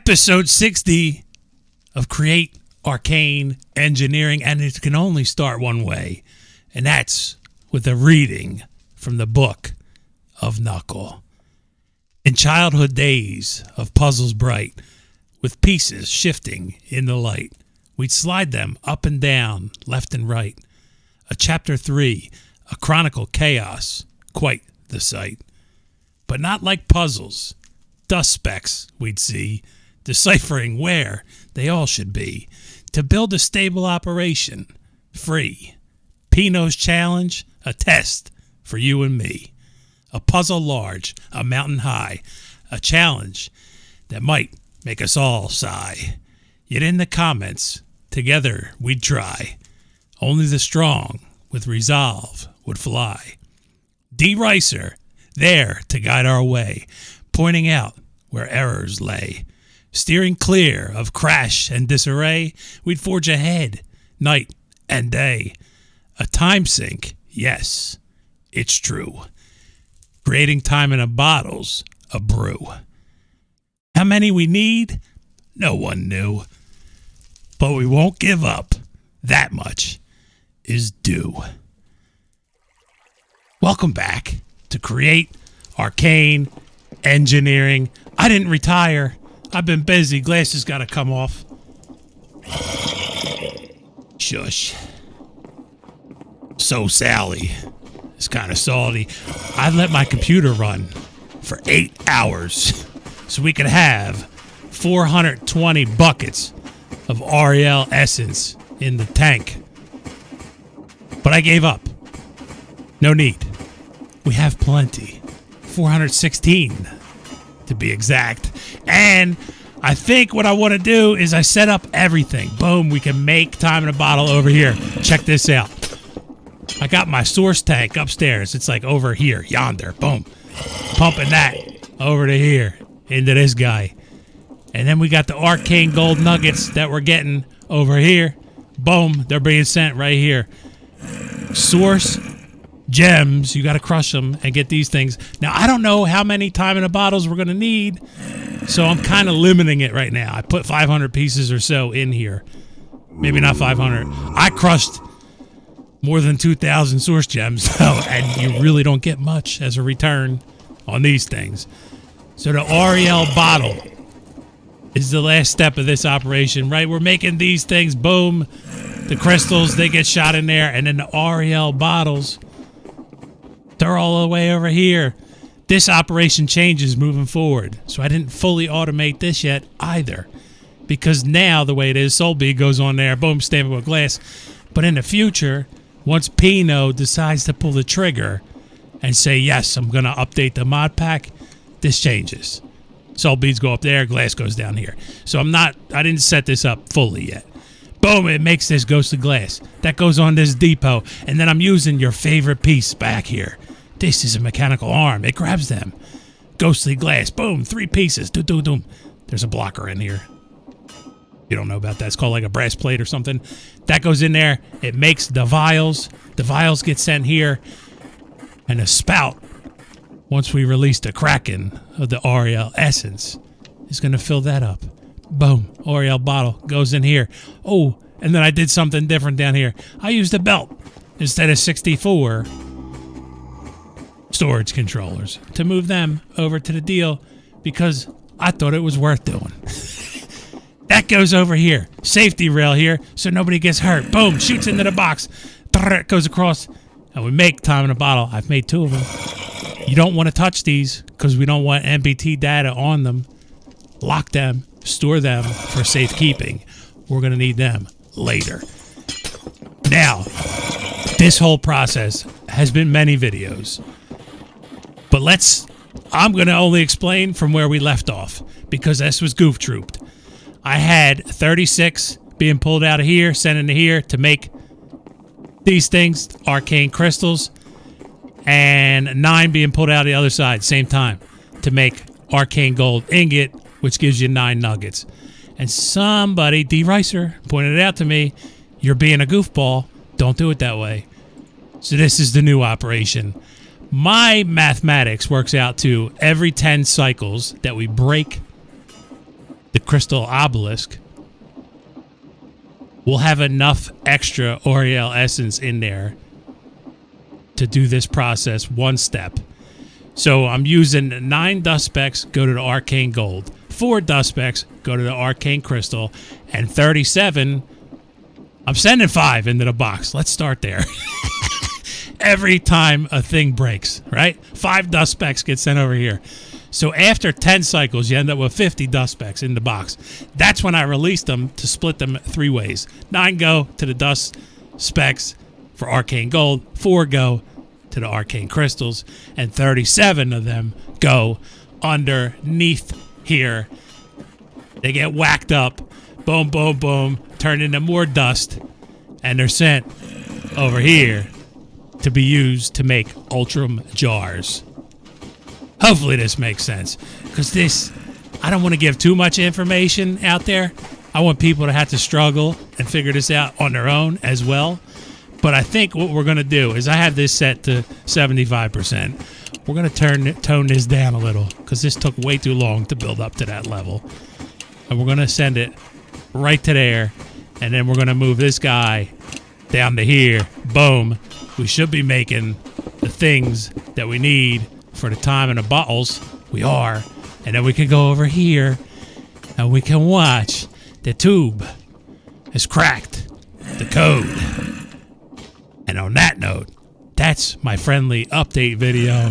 Episode 60 of Create Arcane Engineering, and it can only start one way, and that's with a reading from the book of Knuckle. In childhood days of puzzles bright, with pieces shifting in the light, we'd slide them up and down, left and right. A chapter 3, a Chronical Chaos, quite the sight. But not like puzzles, dust specks we'd see, deciphering where they all should be, to build a stable operation, free. Pino's challenge, a test for you and me. A puzzle large, a mountain high, a challenge that might make us all sigh. Yet in the comments, together we'd try. Only the strong with resolve would fly. D. Ricer, there to guide our way, pointing out where errors lay. Steering clear of crash and disarray, we'd forge ahead, night and day. A time sink, yes, it's true. Creating time in a bottle's a brew. How many we need? No one knew. But we won't give up. That much is due. Welcome back to Create Arcane Engineering. I didn't retire. I've been busy. Glasses got to come off. Shush. So Sally is kind of salty. I let my computer run for 8 hours so we could have 420 buckets of REL essence in the tank. But I gave up. No need. We have plenty. 416 to be exact. And I think what I want to do is I set up everything. Boom, we can make time in a bottle over here. Check this out. I got my source tank upstairs. It's like over here, yonder. Boom. Pumping that over to here into this guy. And then we got the arcane gold nuggets that we're getting over here. Boom, they're being sent right here. Source gems, you got to crush them and get these things. Now, I don't know how many time in a bottles we're going to need, so I'm kind of limiting it right now. I put 500 pieces or so in here. Maybe not 500. I crushed more than 2,000 source gems, though, and you really don't get much as a return on these things. So the REL bottle is the last step of this operation, right? We're making these things, boom. The crystals, they get shot in there, and then the REL bottles, they're all the way over here. This operation changes moving forward, so I didn't fully automate this yet either, because now the way it is, Soul Bee goes on there, boom, stamping with glass. But in the future, once Pino decides to pull the trigger and say, yes, I'm going to update the mod pack, this changes. Soul beads go up there, glass goes down here. So I didn't set this up fully yet. Boom, it makes this ghostly glass. That goes on this depot, and then I'm using your favorite piece back here. This is a mechanical arm. It grabs them. Ghostly glass, boom, 3 pieces. Doom. There's a blocker in here. You don't know about that. It's called like a brass plate or something. That goes in there. It makes the vials. The vials get sent here. And the spout, once we release the Kraken of the REL essence, is going to fill that up. Boom. REL bottle goes in here. Oh, and then I did something different down here. I used a belt instead of 64 storage controllers to move them over to the deal because I thought it was worth doing. That goes over here. Safety rail here so nobody gets hurt. Boom. Shoots into the box. It goes across. And we make time in a bottle. I've made 2 of them. You don't want to touch these because we don't want MBT data on them. Lock them. Store them for safekeeping. We're going to need them later. Now, this whole process has been many videos. But I'm going to only explain from where we left off because this was goof trooped. I had 36 being pulled out of here, sent into here to make these things, arcane crystals, and 9 being pulled out of the other side, same time, to make arcane gold ingot, which gives you 9 nuggets. And somebody, D. Ricer, pointed it out to me, you're being a goofball. Don't do it that way. So this is the new operation. My mathematics works out to every 10 cycles that we break the crystal obelisk, we'll have enough extra Oriel essence in there to do this process one step. So I'm using 9 dust specks, go to the arcane gold. 4 dust specks, go to the arcane crystal. And 37, I'm sending 5 into the box. Let's start there. Every time a thing breaks, right? 5 dust specks get sent over here. So after 10 cycles, you end up with 50 dust specks in the box. That's when I release them to split them 3 ways. 9 go to the dust specks for arcane gold, 4 go to the arcane crystals, and 37 of them go underneath here. They get whacked up, boom, boom, boom, turned into more dust, and they're sent over here to be used to make Ultram jars. Hopefully this makes sense, because this, I don't want to give too much information out there. I want people to have to struggle and figure this out on their own as well. But I think what we're going to do is, I have this set to 75%. We're going to tone this down a little, because this took way too long to build up to that level. And we're going to send it right to there. And then we're going to move this guy down to here. Boom. We should be making the things that we need for the time in the bottles. We are. And then we can go over here and we can watch the tube has cracked the code. And on that note, that's my friendly update video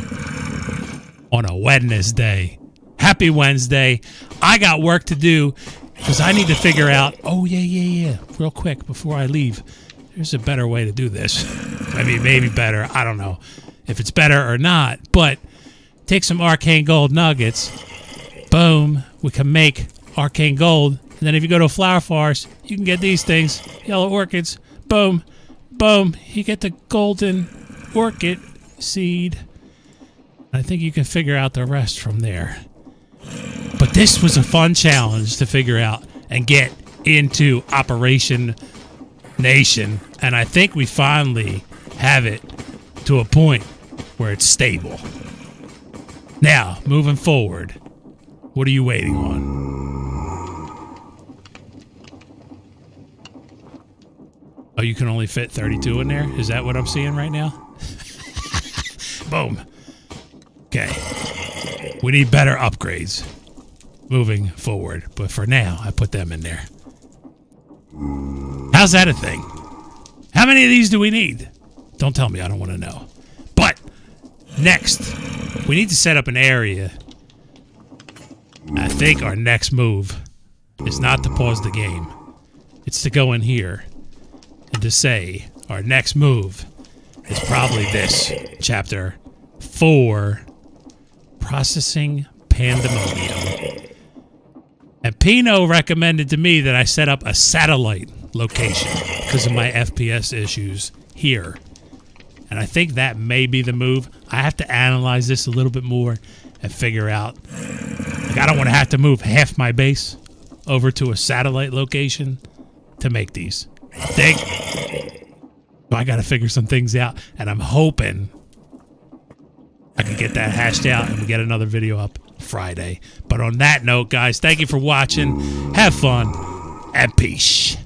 on a Wednesday. Happy Wednesday. I got work to do because I need to figure out, real quick before I leave, there's a better way to do this. I mean, maybe better. I don't know if it's better or not, but take some arcane gold nuggets. Boom. We can make arcane gold. And then if you go to a flower forest, you can get these things, yellow orchids. Boom. Boom. You get the golden orchid seed. I think you can figure out the rest from there. But this was a fun challenge to figure out and get into Operation Nation. And I think we finally have it to a point where it's stable. Now, moving forward, what are you waiting on? Oh, you can only fit 32 in there? Is that what I'm seeing right now? Boom. Okay. We need better upgrades moving forward. But for now, I put them in there. How's that a thing? How many of these do we need? Don't tell me, I don't want to know. But next, we need to set up an area. I think our next move is not to pause the game. It's to go in here and to say our next move is probably this. Chapter 4, Processing Pandemonium. And Pino recommended to me that I set up a satellite location because of my FPS issues here. And I think that may be the move. I have to analyze this a little bit more and figure out. Like, I don't want to have to move half my base over to a satellite location to make these. So I got to figure some things out, and I'm hoping I can get that hashed out and we get another video up Friday. But on that note, guys, thank you for watching. Have fun and peace.